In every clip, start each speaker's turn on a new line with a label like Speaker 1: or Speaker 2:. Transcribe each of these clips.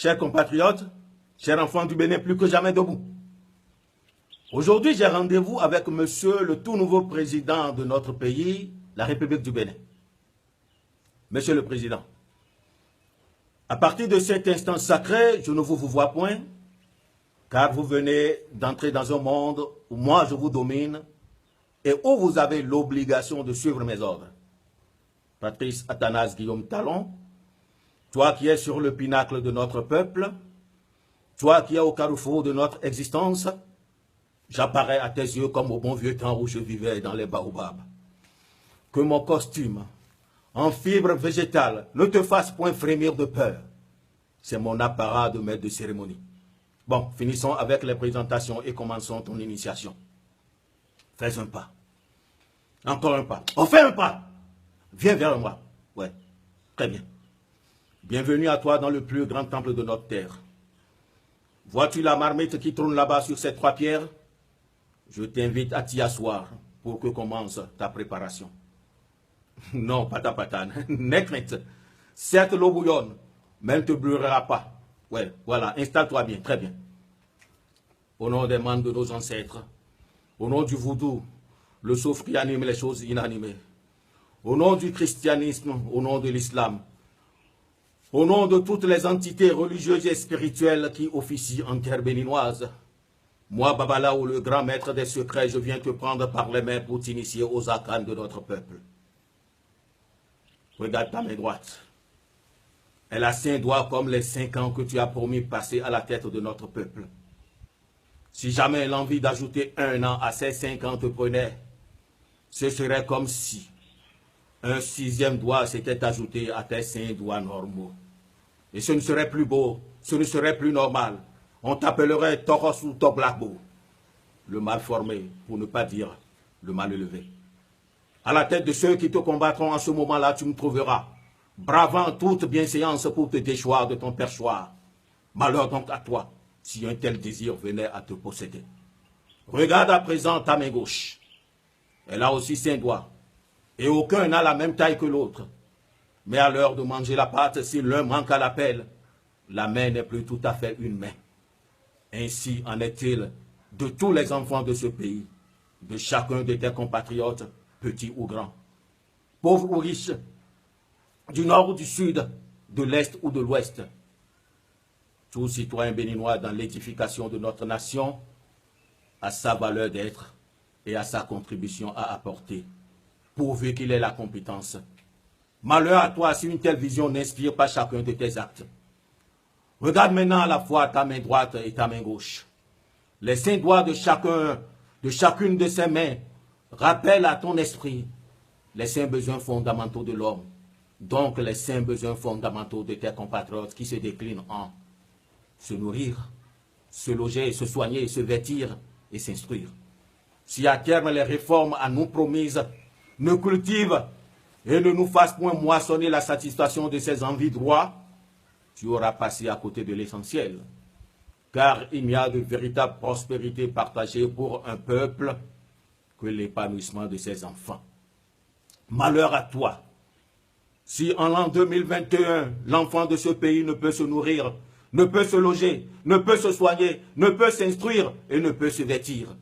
Speaker 1: Chers compatriotes, chers enfants du Bénin, plus que jamais debout. Aujourd'hui, j'ai rendez-vous avec monsieur le tout nouveau président de notre pays, la République du Bénin. Monsieur le Président, à partir de cet instant sacré, je ne vous vois point, car vous venez d'entrer dans un monde où moi je vous domine et où vous avez l'obligation de suivre mes ordres. Patrice Athanase Guillaume Talon, toi qui es sur le pinacle de notre peuple, toi qui es au carrefour de notre existence, j'apparais à tes yeux comme au bon vieux temps où je vivais dans les baobabs. Que mon costume, en fibres végétales, ne te fasse point frémir de peur. C'est mon apparat de maître de cérémonie. Bon, finissons avec les présentations et commençons ton initiation. Fais un pas. Encore un pas. On fait un pas. Viens vers moi. Ouais, très bien. Bienvenue à toi dans le plus grand temple de notre terre. Vois-tu la marmite qui tourne là-bas sur ces trois pierres? Je t'invite à t'y asseoir pour que commence ta préparation. Non, pas ta patane, n'aie crainte. Certes, l'eau bouillonne, mais elle ne te brûlera pas. Ouais, voilà, installe-toi bien, très bien. Au nom des membres de nos ancêtres, au nom du voodoo, le souffle qui anime les choses inanimées, au nom du christianisme, au nom de l'islam, au nom de toutes les entités religieuses et spirituelles qui officient en terre béninoise, moi, Babalawo, le grand maître des secrets, je viens te prendre par les mains pour t'initier aux arcanes de notre peuple. Regarde ta main droite. Elle a 5 doigts comme les 5 ans que tu as promis passer à la tête de notre peuple. Si jamais l'envie d'ajouter 1 an à ces 5 ans te prenait, ce serait comme si un 6e doigt s'était ajouté à tes 5 doigts normaux. Et ce ne serait plus beau, ce ne serait plus normal. On t'appellerait Toros ou Toblabo, le mal formé, pour ne pas dire le mal élevé. À la tête de ceux qui te combattront en ce moment-là, tu me trouveras, bravant toute bienséance pour te déchoir de ton perchoir. Malheur donc à toi, si un tel désir venait à te posséder. Regarde à présent ta main gauche. Elle a aussi 5 doigts, et aucun n'a la même taille que l'autre. Mais à l'heure de manger la pâte, si l'un manque à l'appel, la main n'est plus tout à fait une main. Ainsi en est-il de tous les enfants de ce pays, de chacun de tes compatriotes, petits ou grands, pauvres ou riches, du nord ou du sud, de l'est ou de l'ouest. Tout citoyen béninois dans l'édification de notre nation a sa valeur d'être et a sa contribution à apporter, pourvu qu'il ait la compétence. Malheur à toi si une telle vision n'inspire pas chacun de tes actes. Regarde maintenant à la fois ta main droite et ta main gauche. Les 5 doigts de chacune de ces mains rappellent à ton esprit les 5 besoins fondamentaux de l'homme. Donc les 5 besoins fondamentaux de tes compatriotes qui se déclinent en se nourrir, se loger, se soigner, se vêtir et s'instruire. Si à terme les réformes à nous promises ne cultivent et ne nous fassent point moissonner la satisfaction de ces envies droits, tu auras passé à côté de l'essentiel. Car il n'y a de véritable prospérité partagée pour un peuple que l'épanouissement de ses enfants. Malheur à toi, si en l'an 2021, l'enfant de ce pays ne peut se nourrir, ne peut se loger, ne peut se soigner, ne peut s'instruire et ne peut se vêtir.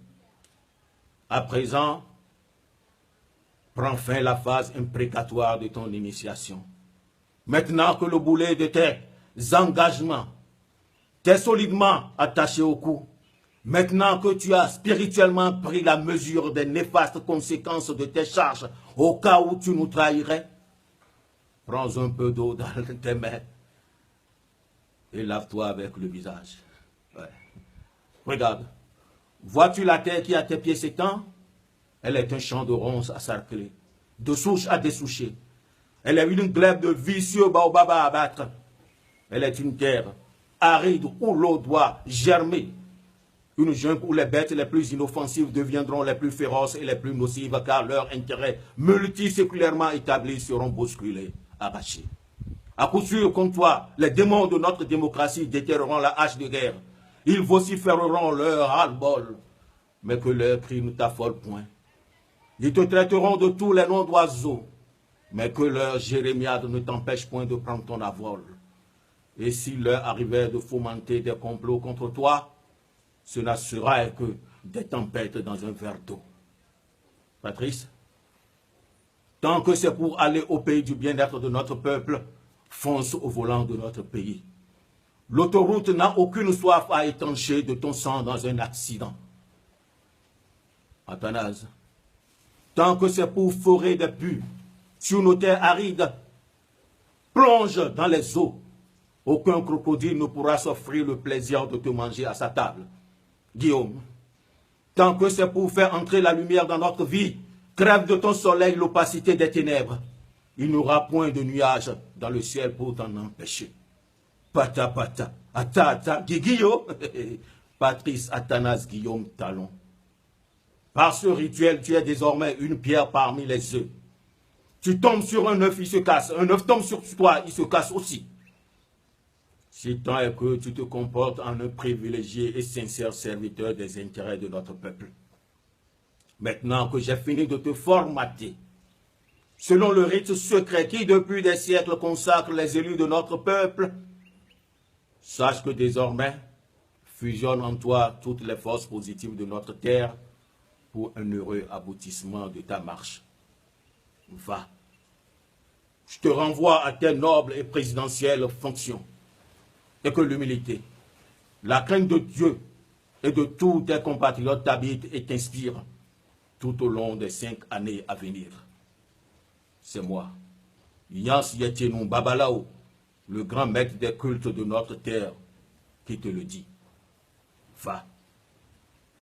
Speaker 1: À présent, prends fin la phase imprécatoire de ton initiation. Maintenant que le boulet de tes engagements t'est solidement attaché au cou, maintenant que tu as spirituellement pris la mesure des néfastes conséquences de tes charges au cas où tu nous trahirais, prends un peu d'eau dans tes mains et lave-toi avec le visage. Ouais. Regarde, vois-tu la terre qui à tes pieds s'étend? Elle est un champ de ronces à sarcler, de souche à dessoucher. Elle est une glèbe de vicieux baobabs à abattre. Elle est une terre aride où l'eau doit germer. Une jungle où les bêtes les plus inoffensives deviendront les plus féroces et les plus nocives car leurs intérêts multiséculairement établis seront bousculés, arrachés. À coup sûr, comme toi, les démons de notre démocratie déterreront la hache de guerre. Ils vociféreront leur ras-le-bol, mais que leurs cris ne t'affolent point. Ils te traiteront de tous les noms d'oiseaux, mais que leur jérémiade ne t'empêche point de prendre ton avol. Et s'il leur arrivait de fomenter des complots contre toi, ce ne sera que des tempêtes dans un verre d'eau. Patrice, tant que c'est pour aller au pays du bien-être de notre peuple, fonce au volant de notre pays. L'autoroute n'a aucune soif à étancher de ton sang dans un accident. Athanase, tant que c'est pour forer des puits sur nos terres arides, plonge dans les eaux. Aucun crocodile ne pourra s'offrir le plaisir de te manger à sa table. Guillaume, tant que c'est pour faire entrer la lumière dans notre vie, crève de ton soleil l'opacité des ténèbres. Il n'y aura point de nuages dans le ciel pour t'en empêcher. Pata pata, ata, Guillaume, Patrice Athanase Guillaume Talon. Par ce rituel, tu es désormais une pierre parmi les œufs. Tu tombes sur un œuf, il se casse. Un œuf tombe sur toi, il se casse aussi. Si tant est que tu te comportes en un privilégié et sincère serviteur des intérêts de notre peuple. Maintenant que j'ai fini de te formater, selon le rite secret qui depuis des siècles consacre les élus de notre peuple, sache que désormais fusionnent en toi toutes les forces positives de notre terre pour un heureux aboutissement de ta marche. Va. Je te renvoie à tes nobles et présidentielles fonctions. Et que l'humilité, la crainte de Dieu et de tous tes compatriotes t'habitent et t'inspirent tout au long des 5 années à venir. C'est moi, Yans Yetienou Babalao, le grand maître des cultes de notre terre, qui te le dit. Va.